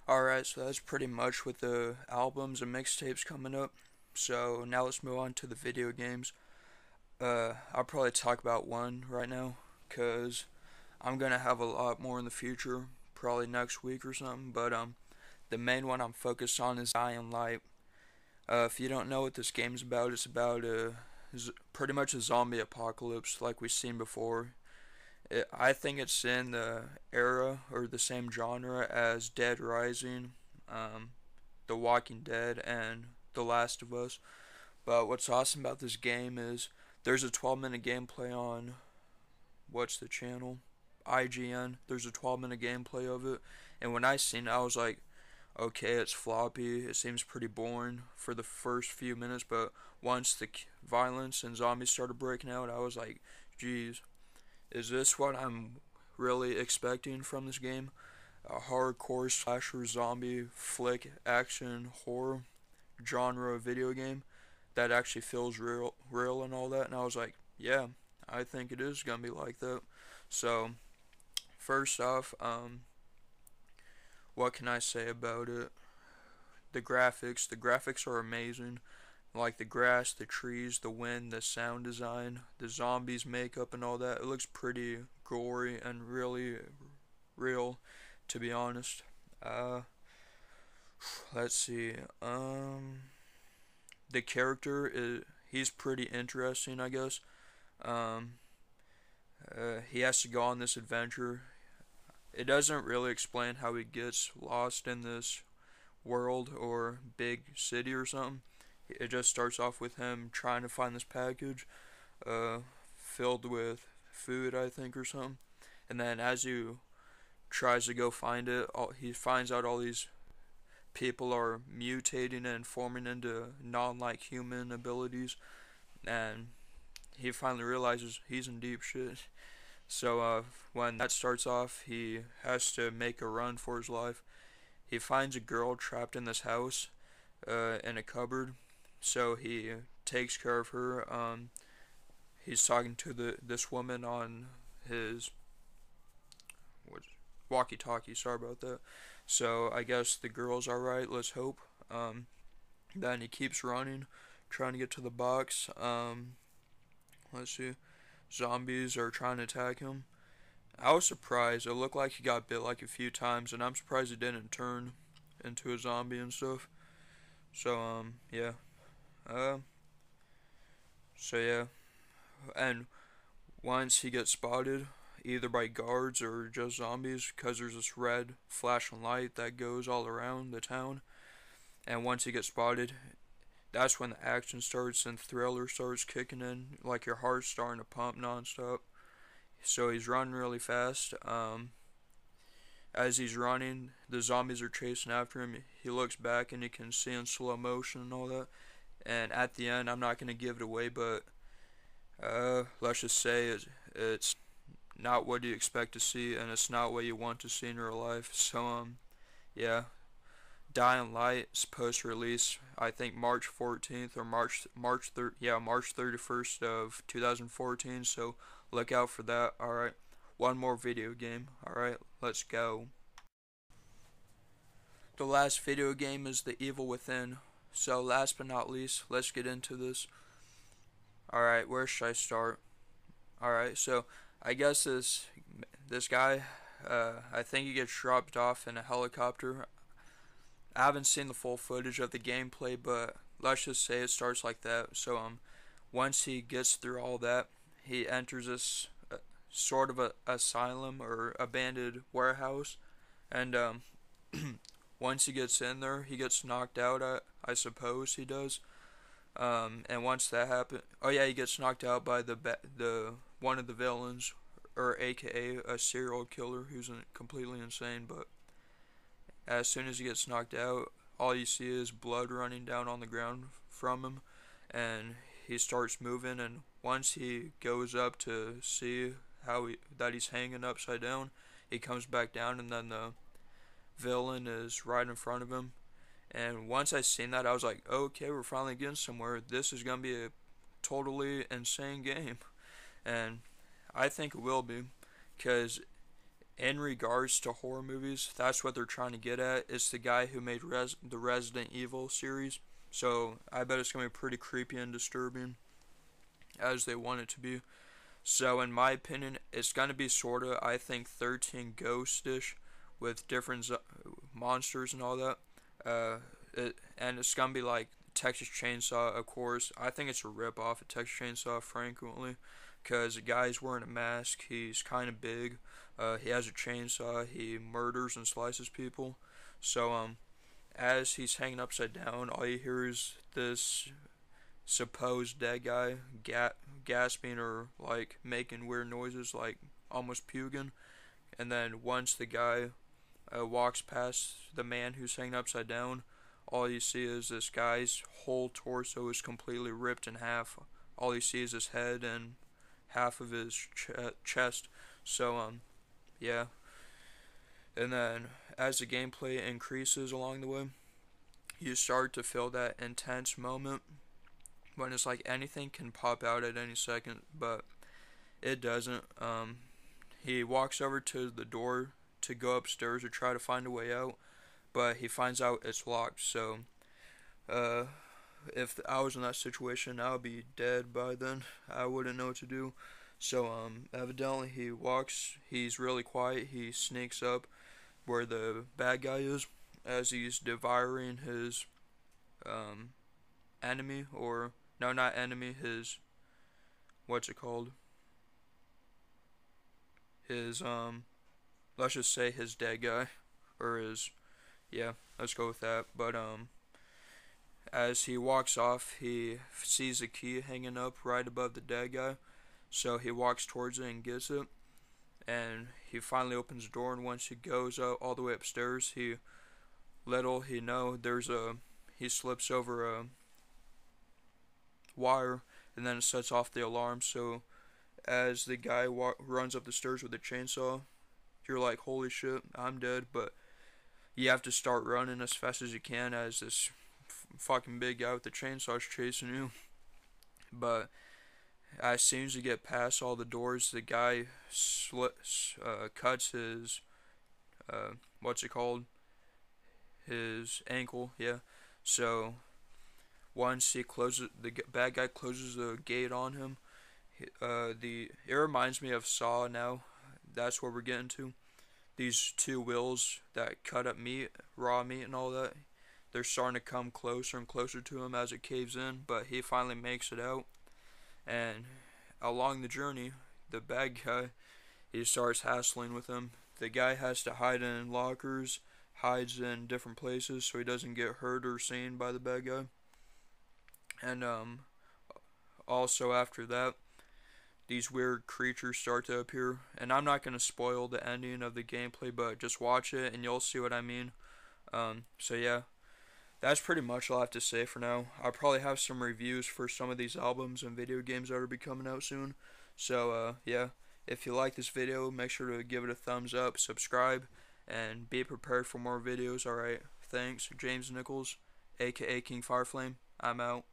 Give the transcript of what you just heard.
Alright, so that's pretty much with the albums and mixtapes coming up. So now let's move on to the video games. I'll probably talk about one right now, because I'm gonna have a lot more in the future, probably next week or something. But the main one I'm focused on is Dying Light. If you don't know what this game's about, it's about pretty much a zombie apocalypse like we've seen before. I think it's in the era or the same genre as Dead Rising, um, The Walking Dead, and The Last of Us. But what's awesome about this game is there's a 12-minute gameplay on what's the channel? IGN. There's a 12-minute gameplay of it, and when I seen it, I was like, okay, it's floppy. It seems pretty boring for the first few minutes, but once the violence and zombies started breaking out, I was like, geez, is this what I'm really expecting from this game? A hardcore slasher zombie flick action horror genre video game that actually feels real and all that. And I was like, yeah, I think it is gonna be like that. So first off, what can I say about it? The graphics are amazing. Like the grass, the trees, the wind, the sound design, the zombies makeup and all that. It looks pretty gory and really real, to be honest. Uh, let's see. The character is he's pretty interesting, I guess. Um, he has to go on this adventure. It doesn't really explain how he gets lost in this world or big city or something. It just starts off with him trying to find this package, uh, filled with food, I think, or something. And then as he tries to go find it, he finds out all these people are mutating and forming into non-like human abilities, and he finally realizes he's in deep shit. So when that starts off, he has to make a run for his life. He finds a girl trapped in this house, in a cupboard. So he takes care of her. He's talking to this woman on his what, walkie-talkie. Sorry about that. So I guess the girl's all right. Let's hope. Then he keeps running, trying to get to the box. Let's see. Zombies are trying to attack him. I was surprised. It looked like he got bit like a few times, and I'm surprised he didn't turn into a zombie and stuff. So yeah. Uh, so yeah, and once he gets spotted, either by guards or just zombies, because there's this red flashing light that goes all around the town, and once he gets spotted, that's when the action starts and thriller starts kicking in, like your heart's starting to pump nonstop. So he's running really fast. As he's running, the zombies are chasing after him. He looks back and you can see in slow motion and all that. And at the end, I'm not gonna give it away, but let's just say it's not what you expect to see, and it's not what you want to see in real life. So yeah, Dying Light's post release, I think March 14th or March 31st of 2014. So look out for that. All right, one more video game. All right, let's go. The last video game is The Evil Within. So last but not least, let's get into this. All right, where should I start? All right, so I guess this guy, I think he gets dropped off in a helicopter. I haven't seen the full footage of the gameplay, but let's just say it starts like that. So once he gets through all that, he enters this sort of a asylum or abandoned warehouse, and once he gets in there, he gets knocked out. I suppose he does. And once that happens, oh yeah, he gets knocked out by the one of the villains, or AKA a serial killer who's completely insane. But as soon as he gets knocked out, all you see is blood running down on the ground from him, and he starts moving. And once he goes up to see that he's hanging upside down, he comes back down, and then the villain is right in front of him. And once I seen that, I was like, okay, we're finally getting somewhere. This is gonna be a totally insane game, and I think it will be, because in regards to horror movies, that's what they're trying to get at. It's the guy who made the Resident Evil series. So I bet it's going to be pretty creepy and disturbing as they want it to be. So in my opinion, it's going to be sort of, I think, 13 Ghostish with different monsters and all that. And it's going to be like Texas Chainsaw, of course. I think it's a rip off of Texas Chainsaw, frankly, because the guy's wearing a mask. He's kind of big. He has a chainsaw. He murders and slices people. So as he's hanging upside down, all you hear is this supposed dead guy gasping or like making weird noises, like almost puking. And then once the guy walks past the man who's hanging upside down, all you see is this guy's whole torso is completely ripped in half. All you see is his head and half of his chest. So yeah. And then as the gameplay increases along the way, you start to feel that intense moment when it's like anything can pop out at any second, but it doesn't. He walks over to the door to go upstairs or try to find a way out, but he finds out it's locked. So if I was in that situation, I would be dead by then. I wouldn't know what to do. So evidently he's really quiet. He sneaks up where the bad guy is as he's devouring his enemy, or no, not enemy, his, what's it called? His let's just say his dead guy, or his, yeah, let's go with that. But as he walks off, he sees a key hanging up right above the dead guy. So he walks towards it and gets it. And he finally opens the door, and once he goes all the way upstairs, he slips over a wire, and then it sets off the alarm. So as the guy runs up the stairs with a chainsaw, you're like, holy shit, I'm dead. But you have to start running as fast as you can as this fucking big guy with the chainsaw is chasing you. But as soon as you get past all the doors, the guy cuts his, what's it called? His ankle, yeah. So once the bad guy closes the gate on him, it reminds me of Saw now. That's what we're getting to. These two wheels that cut up meat, raw meat and all that, they're starting to come closer and closer to him as it caves in, but he finally makes it out. And along the journey, the bad guy, he starts hassling with him. The guy has to hide in lockers, hides in different places so he doesn't get hurt or seen by the bad guy. And also after that, these weird creatures start to appear. And I'm not going to spoil the ending of the gameplay, but just watch it and you'll see what I mean. So yeah, that's pretty much all I have to say for now. I'll probably have some reviews for some of these albums and video games that will be coming out soon. So yeah, if you like this video, make sure to give it a thumbs up, subscribe, and be prepared for more videos. Alright, thanks. James Nichols, aka King Fireflame. I'm out.